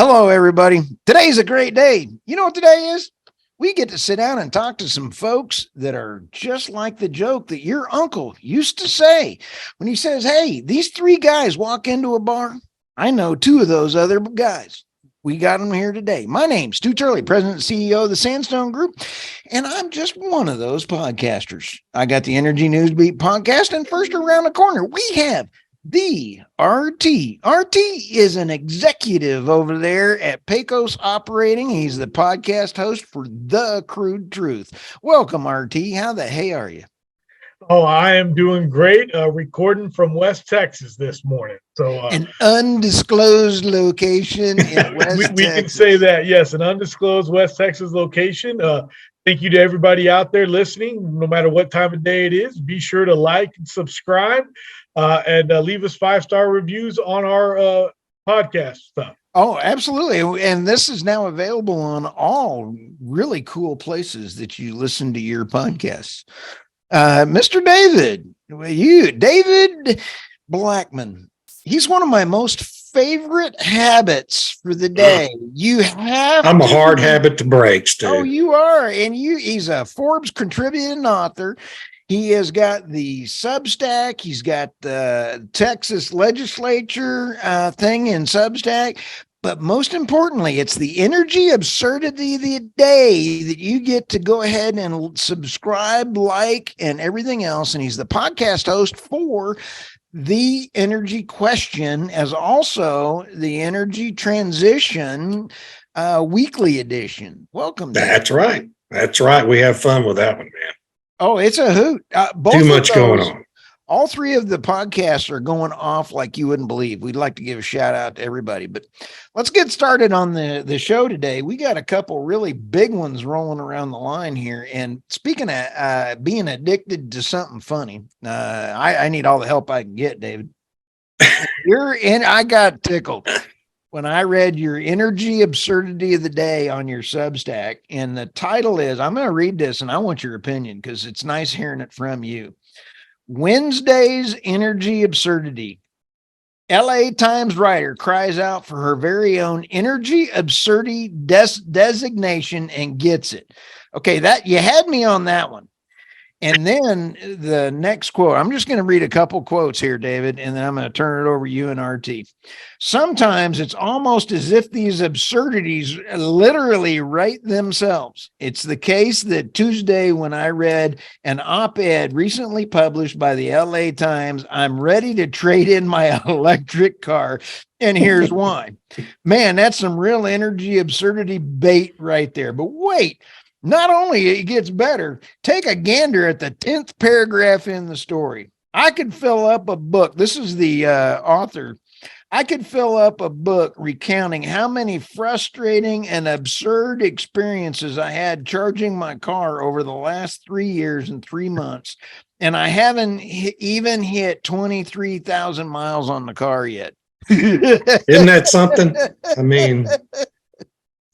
Hello, everybody. Today's a great day. You know what today is? We get to sit down and talk to some folks that are just like the joke that your uncle used to say when he says, hey, these three guys walk into a bar. I know two of those other guys. We got them here today. My name's Stu Turley, President and CEO of the Sandstone Group, and I'm just one of those podcasters. I got the Energy Newsbeat podcast, and first around the corner, we have the RT. RT is an executive over there at Pecos Operating. He's the podcast host for the Crude Truth. Welcome, RT. How the hey are you? Oh, I am doing great. Recording from West Texas this morning. So an undisclosed location in West we Texas. can say that, yes, an undisclosed West Texas location. Thank you to everybody out there listening, no matter what time of day it is. Be sure to like and subscribe and leave us 5-star reviews on our podcast stuff. Oh, absolutely. And this is now available on all really cool places that you listen to your podcasts. Mr. David Blackmon. He's one of my most favorite habits for the day. I'm a hard habit to break, Stu. Oh, you are. And he's a Forbes contributing author. He has got the Substack. He's got the Texas legislature thing in Substack. But most importantly, it's the Energy Absurdity of the day that you get to go ahead and subscribe, like, and everything else. And he's the podcast host for the Energy Question, as also the Energy Transition weekly edition. Welcome. That's right. That's right. We have fun with that one, man. Oh, it's a hoot. Too much going on. All three of the podcasts are going off like you wouldn't believe. We'd like to give a shout out to everybody, but let's get started on the show today. We got a couple really big ones rolling around the line here. And speaking of being addicted to something funny, I need all the help I can get, David. I got tickled when I read your Energy Absurdity of the Day on your Substack. And the title is, I'm going to read this and I want your opinion because it's nice hearing it from you. Wednesday's Energy Absurdity. LA Times writer cries out for her very own Energy Absurdity designation and gets it. Okay, that you had me on that one. And then the next quote, I'm just going to read a couple quotes here, David, and then I'm going to turn it over to you and RT. Sometimes it's almost as if these absurdities literally write themselves. It's the case that Tuesday when I read an op-ed recently published by the LA Times, I'm ready to trade in my electric car. And here's why. Man, that's some real energy absurdity bait right there. But wait. Not only it gets better, take a gander at the 10th paragraph in the story. I could fill up a book. This is the author. I could fill up a book recounting how many frustrating and absurd experiences I had charging my car over the last 3 years and 3 months. And I haven't even hit 23,000 miles on the car yet. Isn't that something? I mean...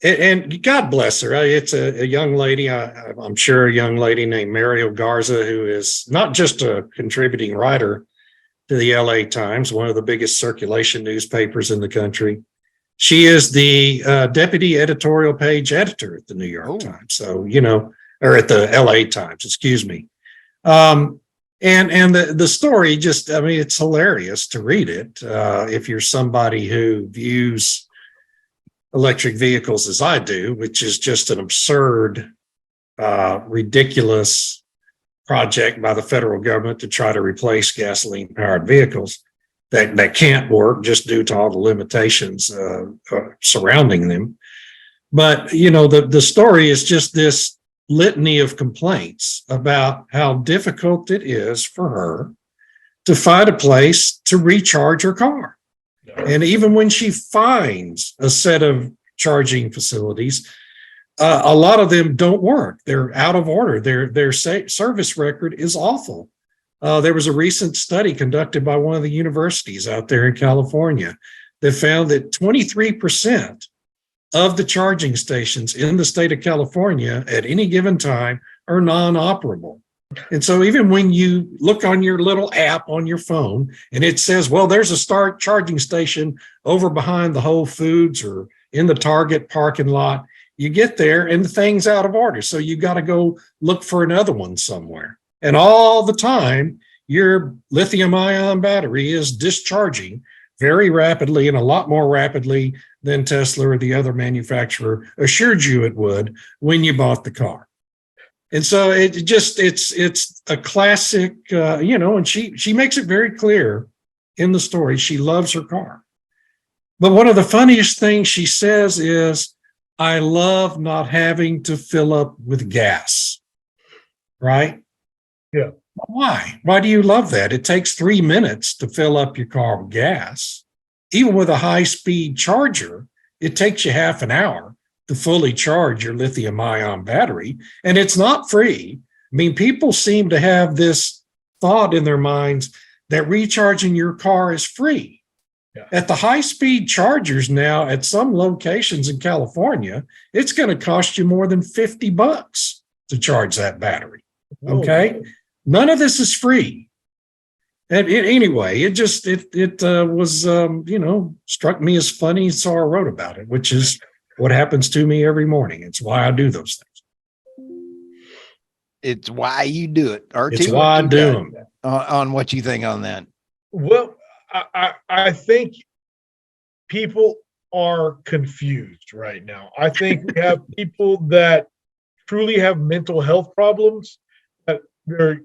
And God bless her. It's a young lady, I'm sure a young lady named Mario Garza, who is not just a contributing writer to the LA Times, one of the biggest circulation newspapers in the country. She is the deputy editorial page editor at the New York Times. So, or at the LA Times, excuse me. And the story just, it's hilarious to read it. If you're somebody who views electric vehicles as I do, which is just an absurd, ridiculous project by the federal government to try to replace gasoline-powered vehicles that can't work just due to all the limitations surrounding them. But, the story is just this litany of complaints about how difficult it is for her to find a place to recharge her car. And even when she finds a set of charging facilities, a lot of them don't work. They're out of order. Their service record is awful. There was a recent study conducted by one of the universities out there in California that found that 23% of the charging stations in the state of California at any given time are non-operable. And so even when you look on your little app on your phone and it says, well, there's a charging station over behind the Whole Foods or in the Target parking lot. You get there and the thing's out of order. So you got to go look for another one somewhere. And all the time, your lithium ion battery is discharging very rapidly and a lot more rapidly than Tesla or the other manufacturer assured you it would when you bought the car. And so it's a classic, and she makes it very clear in the story. She loves her car. But one of the funniest things she says is, I love not having to fill up with gas. Right? Yeah. Why? Why do you love that? It takes 3 minutes to fill up your car with gas. Even with a high-speed charger, it takes you half an hour to fully charge your lithium ion battery, and it's not free. I mean, people seem to have this thought in their minds that recharging your car is free. Yeah. At the high-speed chargers now, at some locations in California, it's going to cost you more than $50 to charge that battery. Okay? None of this is free. And anyway, it was struck me as funny, so I wrote about it, which is what happens to me every morning. It's why I do those things. It's why you do it. RT, it's why I do them. On what you think on that? Well, I think people are confused right now. I think we have people that truly have mental health problems that they're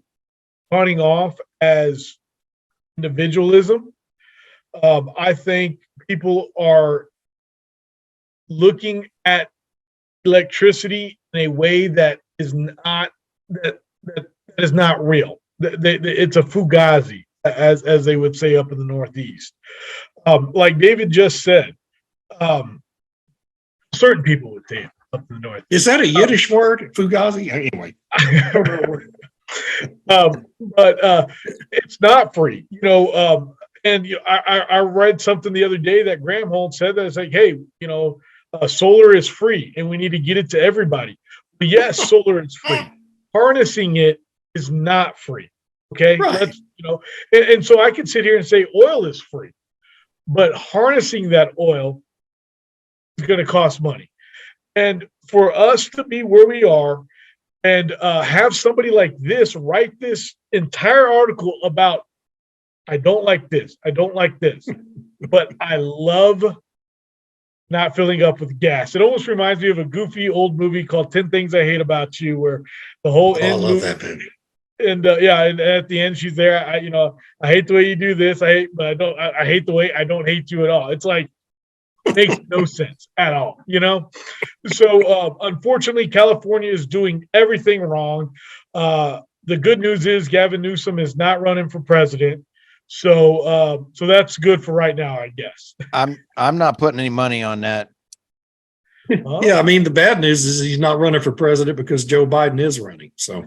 pawning off as individualism. I think people are looking at electricity in a way that is not that is not real. It's a fugazi, as they would say up in the Northeast. Like David just said, certain people would say it up in the Northeast. Is that a Yiddish word, fugazi? Anyway. But it's not free, and I read something the other day that Graham Holt said that it's like, hey, solar is free and we need to get it to everybody. But yes, solar is free. Harnessing it is not free. Okay. Right. That's, and so I can sit here and say oil is free, but harnessing that oil is going to cost money. And for us to be where we are and have somebody like this write this entire article about, I don't like this, but I love not filling up with gas. It almost reminds me of a goofy old movie called 10 Things I Hate About You, where the whole I love that movie. And and at the end she's there. I hate the way you do this. I hate the way I don't hate you at all. It's like, it makes no sense at all, So unfortunately, California is doing everything wrong. The good news is Gavin Newsom is not running for president. So that's good for right now, I guess. I'm not putting any money on that. Huh? Yeah, I mean, the bad news is he's not running for president because Joe Biden is running. So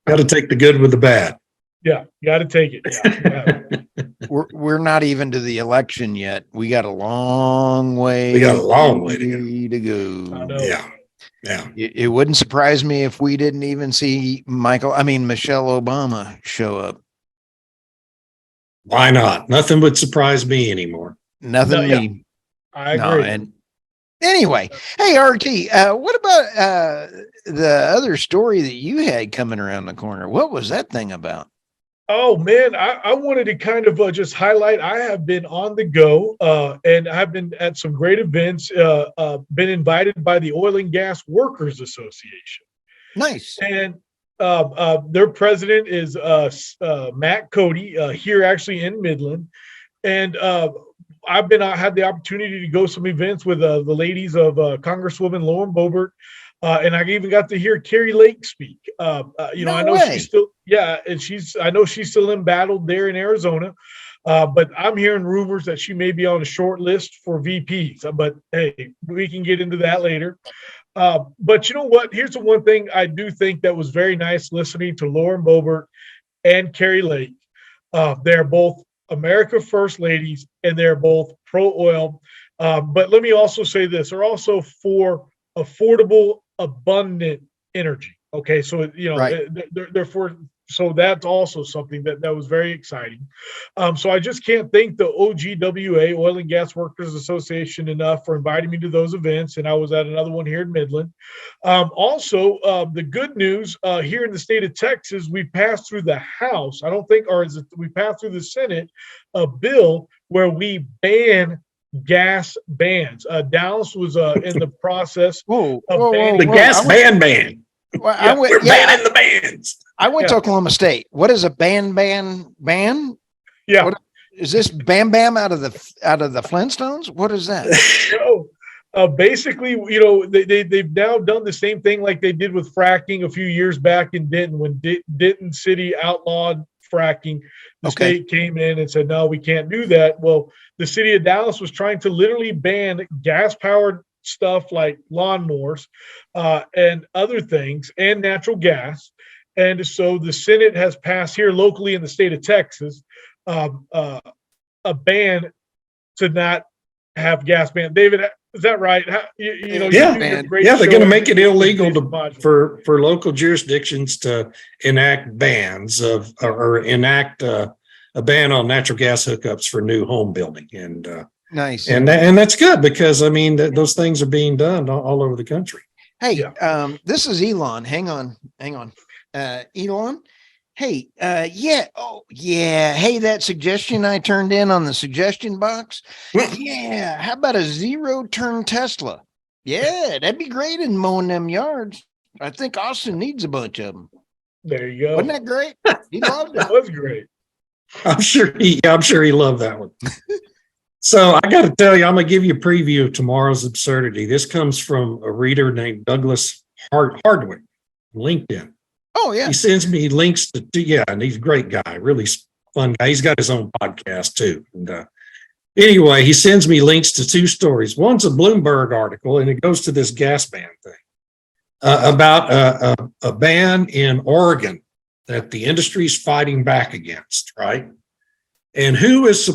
got to take the good with the bad. Yeah, got to take it. Yeah. We're not even to the election yet. We got a long way. We got a long way to go. Yeah. It wouldn't surprise me if we didn't even see Michelle Obama show up. Why not? Nothing would surprise me anymore. Nothing. No, yeah. I agree. And anyway, hey, RT, what about the other story that you had coming around the corner? What was that thing about? Oh, man, I wanted to kind of just highlight, I have been on the go and I've been at some great events, been invited by the Oil and Gas Workers Association. Nice. And their president is Matt Cody here actually in Midland. And I had the opportunity to go some events with the ladies of Congresswoman Lauren Boebert. And I even got to hear Carrie Lake speak. I know she's still, I know she's still embattled there in Arizona. But I'm hearing rumors that she may be on a short list for VPs. But hey, we can get into that later. But you know what? Here's the one thing I do think that was very nice listening to Lauren Boebert and Carrie Lake. They're both America First ladies, and they're both pro-oil. But let me also say this: they're also for affordable, abundant energy. Okay, so right. they're for So that's also something that was very exciting. So I just can't thank the OGWA, Oil and Gas Workers Association, enough for inviting me to those events. And I was at another one here in Midland. Also, the good news here in the state of Texas, we passed through the House. I don't think, or is it we passed through the Senate, a bill where we ban gas bans. Dallas was in the process of banning The gas ban. Well, Yeah, We're banning the bans. I went to Oklahoma State. What is a ban? Yeah. What is this? Bam Bam out of the Flintstones? What is that? So, basically, they've now done the same thing like they did with fracking a few years back in Denton when Denton City outlawed fracking. The state came in and said, no, we can't do that. Well, the city of Dallas was trying to literally ban gas-powered stuff like lawnmowers and other things and natural gas. And so the Senate has passed here locally in the state of Texas a ban to not have gas ban. David, is that right? Yeah, they're going to make it illegal for local jurisdictions to enact bans or enact a ban on natural gas hookups for new home building. And nice. And that's good because, I mean, those things are being done all over the country. Hey, this is Elon. Hang on. Elon. Hey, yeah. Oh, yeah. Hey, that suggestion I turned in on the suggestion box. Yeah. How about a 0-turn Tesla? Yeah, that'd be great in mowing them yards. I think Austin needs a bunch of them. There you go. Wasn't that great? He loved it. That was great. I'm sure he loved that one. So I got to tell you, I'm going to give you a preview of tomorrow's absurdity. This comes from a reader named Douglas Hardwick, LinkedIn. Oh, yeah. He sends me links and he's a great guy, really fun guy. He's got his own podcast too. And anyway, he sends me links to 2 stories. One's a Bloomberg article, and it goes to this gas ban thing about a ban in Oregon that the industry is fighting back against, right? And who is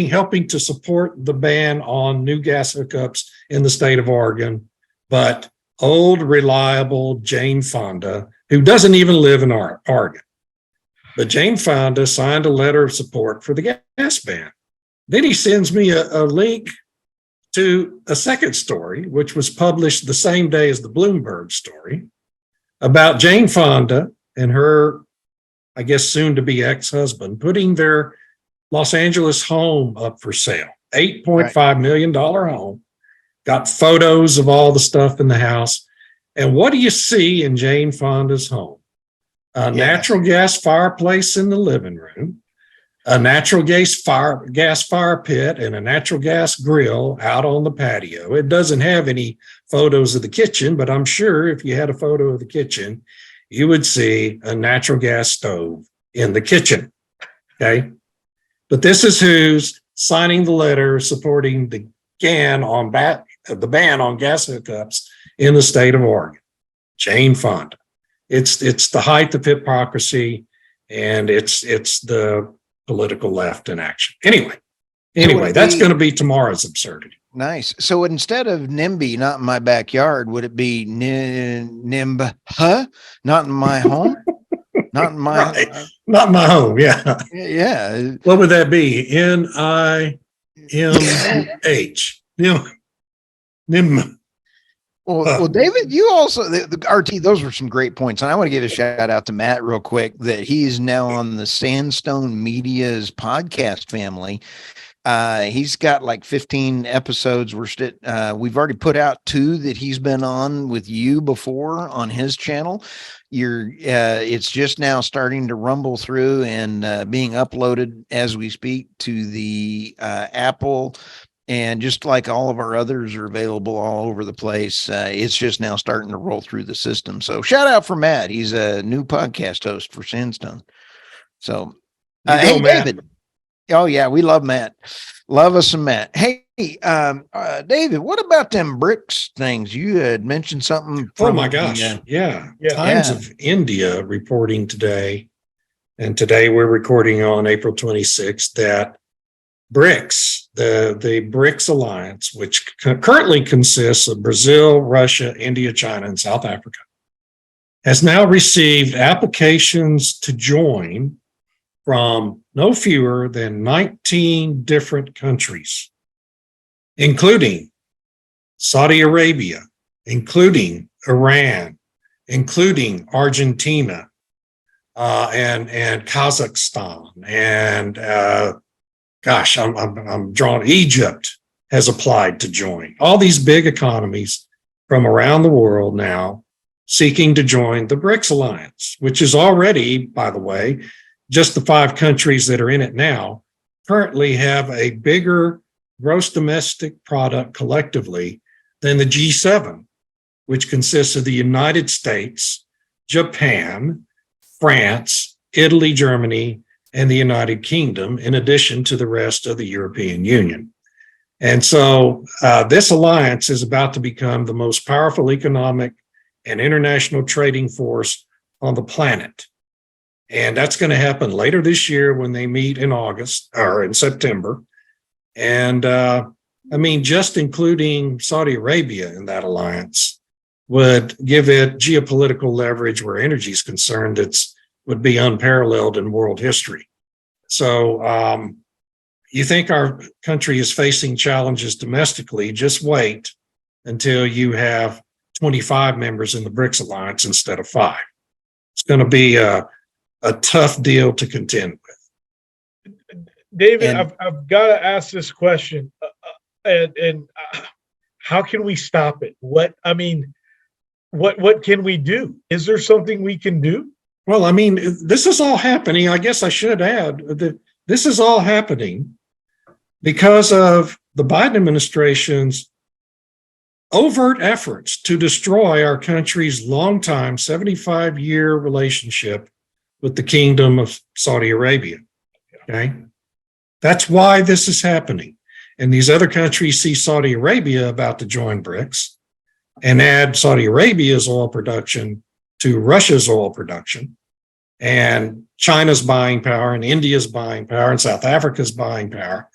helping to support the ban on new gas hookups in the state of Oregon, but old, reliable Jane Fonda, who doesn't even live in Oregon. But Jane Fonda signed a letter of support for the gas ban. Then he sends me a link to a second story, which was published the same day as the Bloomberg story, about Jane Fonda and her, I guess, soon-to-be ex-husband putting their Los Angeles home up for sale, $8.5 million home, got photos of all the stuff in the house. And what do you see in Jane Fonda's home? A natural gas fireplace in the living room, a natural gas fire pit, and a natural gas grill out on the patio. It doesn't have any photos of the kitchen, but I'm sure if you had a photo of the kitchen, you would see a natural gas stove in the kitchen. Okay. But this is who's signing the letter supporting the ban on gas hookups in the state of Oregon. Jane Fonda. It's the height of hypocrisy, and it's the political left in action. Anyway, that's going to be tomorrow's absurdity. Nice. So instead of NIMBY, not in my backyard, would it be NIMB? Not in my home? Not in my not in my home. Yeah. Yeah. What would that be? NIMH. NIM. Well, David, you also the RT. Those were some great points, and I want to give a shout out to Matt real quick that he's now on the Sandstone Media's podcast family. He's got like 15 episodes. We've already put out 2 that he's been on with you before on his channel. It's just now starting to rumble through and being uploaded as we speak to the Apple, and just like all of our others are available all over the place. It's just now starting to roll through the system. So shout out for Matt. He's a new podcast host for Sandstone. So hey, Matt. David. Oh yeah, we love Matt. Love us some Matt. Hey, David, what about them BRICS things? You had mentioned something. Oh my gosh. Times of India reporting today, and today we're recording on April 26th, that BRICS, the BRICS alliance, which currently consists of Brazil, Russia, India, China, and South Africa, has now received applications to join from no fewer than 19 different countries, including Saudi Arabia, including Iran, including Argentina, and Kazakhstan, and I'm drawn. Egypt has applied to join. All these big economies from around the world now seeking to join the BRICS alliance, which is already, by the way, just the 5 countries that are in it now currently have a bigger gross domestic product collectively than the G7, which consists of the United States, Japan, France, Italy, Germany, and the United Kingdom, in addition to the rest of the European Union. And so this alliance is about to become the most powerful economic and international trading force on the planet. And that's going to happen later this year when they meet in August or in September. And just including Saudi Arabia in that alliance would give it geopolitical leverage where energy is concerned. Would be unparalleled in world history. So you think our country is facing challenges domestically, just wait until you have 25 members in the BRICS alliance instead of 5. It's going to be a tough deal to contend with. David, I've got to ask this question, and how can we stop it? What can we do? Is there something we can do? Well, this is all happening. I guess I should add that this is all happening because of the Biden administration's overt efforts to destroy our country's longtime 75-year relationship with the Kingdom of Saudi Arabia. Okay. That's why this is happening. And these other countries see Saudi Arabia about to join BRICS and add Saudi Arabia's oil production to Russia's oil production. And China's buying power, and India's buying power, and South Africa's buying power.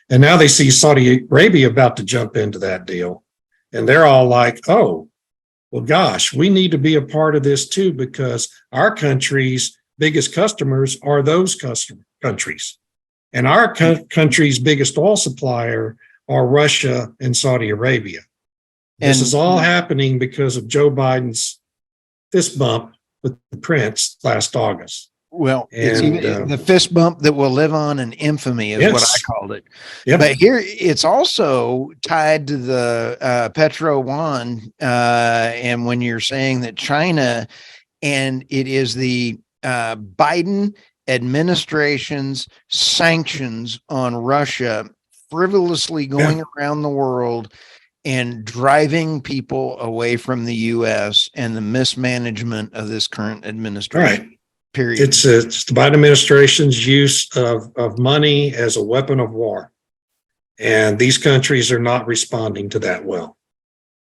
And now they see Saudi Arabia about to jump into that deal. And they're all like, oh, well, gosh, we need to be a part of this too, because our country's biggest customers are those countries. And our country's biggest oil supplier are Russia and Saudi Arabia. This is all happening because of Joe Biden's fist bump with the prince last August. Well, it's even the fist bump that will live on in infamy is what I called it. Yep. But here it's also tied to the Petro Yuan. And when you're saying that China, and it is the Biden administration's sanctions on Russia frivolously going around the world and driving people away from the U.S. and the mismanagement of this current administration. Right. Period. It's the Biden administration's use of money as a weapon of war. And these countries are not responding to that well.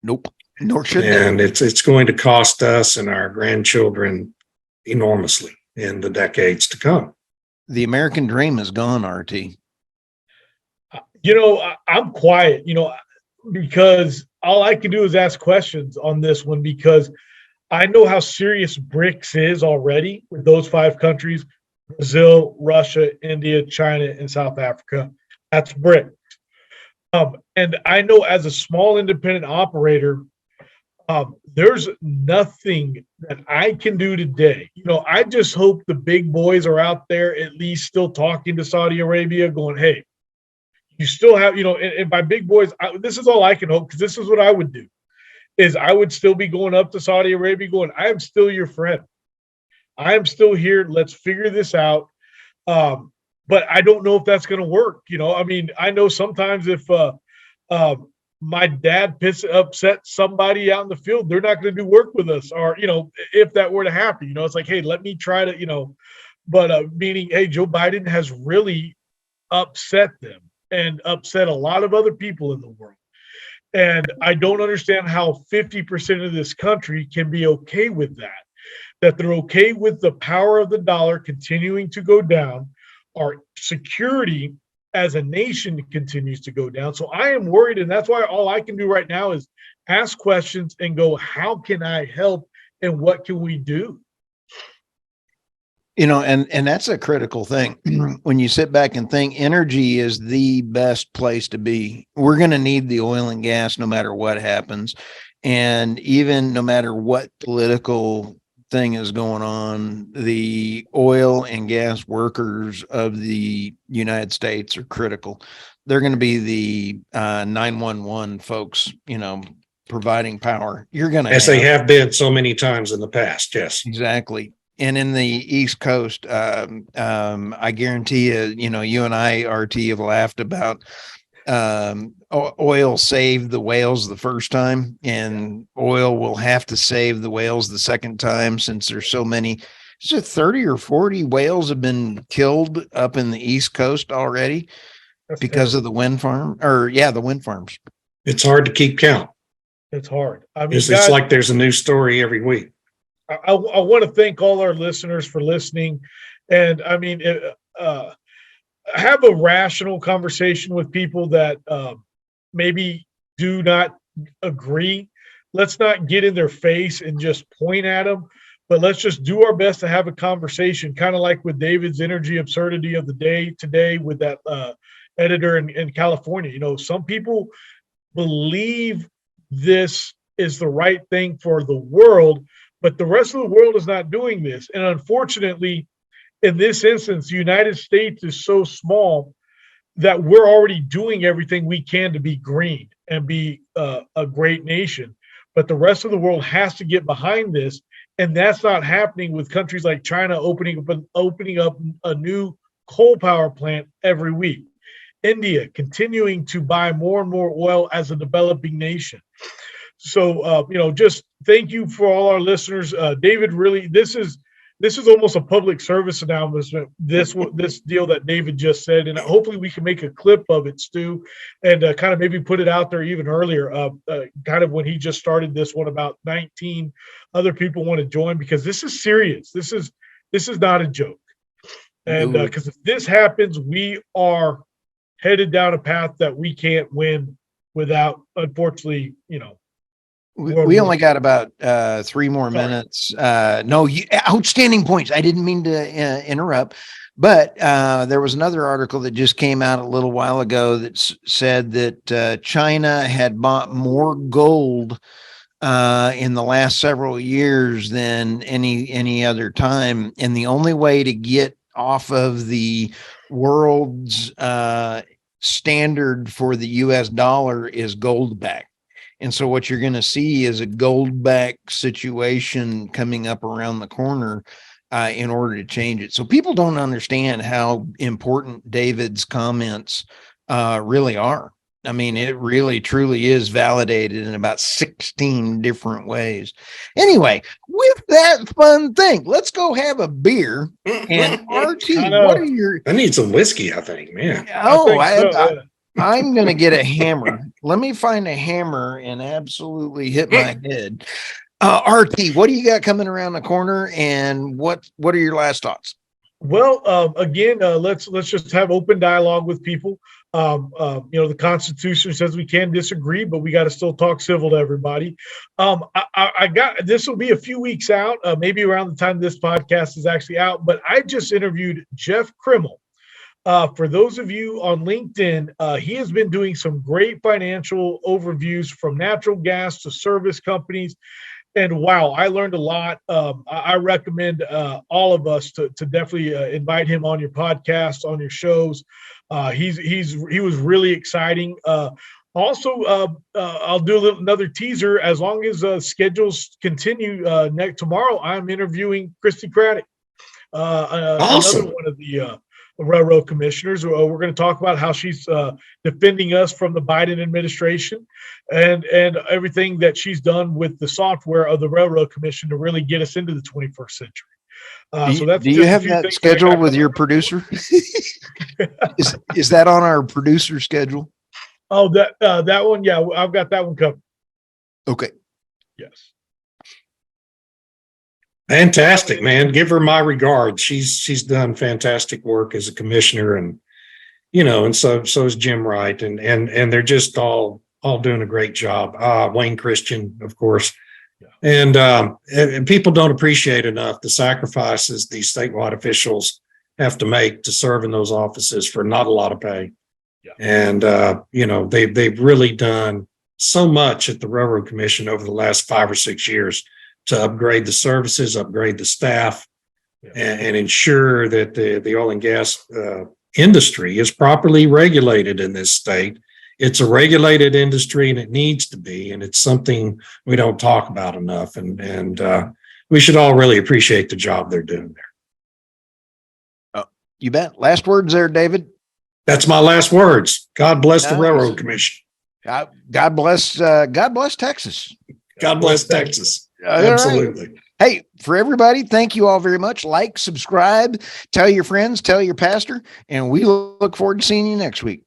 Nope. Nor should they. And it's going to cost us and our grandchildren enormously in the decades to come. The American dream is gone, RT. I'm quiet, because all I can do is ask questions on this one, because I know how serious BRICS is already with those 5 countries: Brazil, Russia, India, China, and South Africa. That's BRICS. And I know as a small independent operator, there's nothing that I can do today. I just hope the big boys are out there at least still talking to Saudi Arabia, going, hey, you still have, and by big boys, this is all I can hope, because this is what I would do. Is I would still be going up to Saudi Arabia going, I am still your friend. I am still here. Let's figure this out. But I don't know if that's going to work. I know sometimes if my dad upset somebody out in the field, they're not going to do work with us. Or, if that were to happen, it's like, hey, let me try to, but meaning, hey, Joe Biden has really upset them and upset a lot of other people in the world. And I don't understand how 50% of this country can be okay with that they're okay with the power of the dollar continuing to go down, our security as a nation continues to go down. So I am worried, and that's why all I can do right now is ask questions and go, how can I help and what can we do? And that's a critical thing. When you sit back and think, energy is the best place to be. We're going to need the oil and gas no matter what happens. And even no matter what political thing is going on, the oil and gas workers of the United States are critical. They're going to be the 911 folks, providing power. You're going to As they have been so many times in the past. Yes. Exactly. And in the East Coast, I guarantee you, you and I, RT, have laughed about oil saved the whales the first time, and oil will have to save the whales the second time, since there's so many. Is it 30 or 40 whales have been killed up in the East Coast already because of the wind farm, the wind farms. It's hard to keep count. It's hard. I mean, it's like there's a new story every week. I want to thank all our listeners for listening. And I mean, have a rational conversation with people that maybe do not agree. Let's not get in their face and just point at them, but let's just do our best to have a conversation, kind of like with David's Energy Absurdity of the Day today with that editor in California. Some people believe this is the right thing for the world, but the rest of the world is not doing this. And unfortunately, in this instance, the United States is so small that we're already doing everything we can to be green and be a great nation. But the rest of the world has to get behind this. And that's not happening with countries like China opening up a new coal power plant every week. India continuing to buy more and more oil as a developing nation. So, just thank you for all our listeners. David, really, this is almost a public service announcement, this deal that David just said, and hopefully we can make a clip of it, Stu, and kind of maybe put it out there even earlier, kind of when he just started this one, about 19 other people want to join, because this is serious. This is not a joke. And because if this happens, we are headed down a path that we can't win without, unfortunately, we only got about 3 more minutes. Outstanding points. I didn't mean to interrupt, but there was another article that just came out a little while ago that said that China had bought more gold in the last several years than any other time, and the only way to get off of the world's standard for the US dollar is gold back. And so what you're going to see is a gold back situation coming up around the corner in order to change it. So people don't understand how important David's comments really are. I mean, it really truly is validated in about 16 different ways. Anyway, with that fun thing, let's go have a beer. And RT, what are your... I need some whiskey, I think, man. I'm going to get a hammer. Let me find a hammer and absolutely hit my head. RT, what do you got coming around the corner, and what are your last thoughts? Well, again, let's just have open dialogue with people. The Constitution says we can disagree, but we got to still talk civil to everybody. I got, this will be a few weeks out, maybe around the time this podcast is actually out, but I just interviewed Jeff Krimmel. For those of you on LinkedIn, he has been doing some great financial overviews from natural gas to service companies. And wow, I learned a lot. I recommend all of us to definitely invite him on your podcast, on your shows. He was really exciting. Also, I'll do another teaser. As long as schedules continue, tomorrow I'm interviewing Christy Craddock, awesome. Another one of the railroad commissioners. We're going to talk about how she's defending us from the Biden administration and everything that she's done with the software of the Railroad Commission to really get us into the 21st century. Do you have that scheduled with your producer? Is that on our producer schedule? Oh, that one. Yeah, I've got that one covered. Okay. Yes. Fantastic, man. Give her my regards. She's done fantastic work as a commissioner, and so is Jim Wright, and they're just all doing a great job. Wayne Christian, of course, And people don't appreciate enough the sacrifices these statewide officials have to make to serve in those offices for not a lot of pay. Yeah. And, they've really done so much at the Railroad Commission over the last 5 or 6 years to upgrade the services, upgrade the staff, and ensure that the oil and gas industry is properly regulated in this state. It's a regulated industry and it needs to be, and it's something we don't talk about enough. And we should all really appreciate the job they're doing there. You bet. Last words there, David. That's my last words. God bless the Railroad Commission. God bless Texas. God bless Texas. Absolutely. Right. Hey, for everybody, thank you all very much. Like, subscribe, tell your friends, tell your pastor, and we look forward to seeing you next week.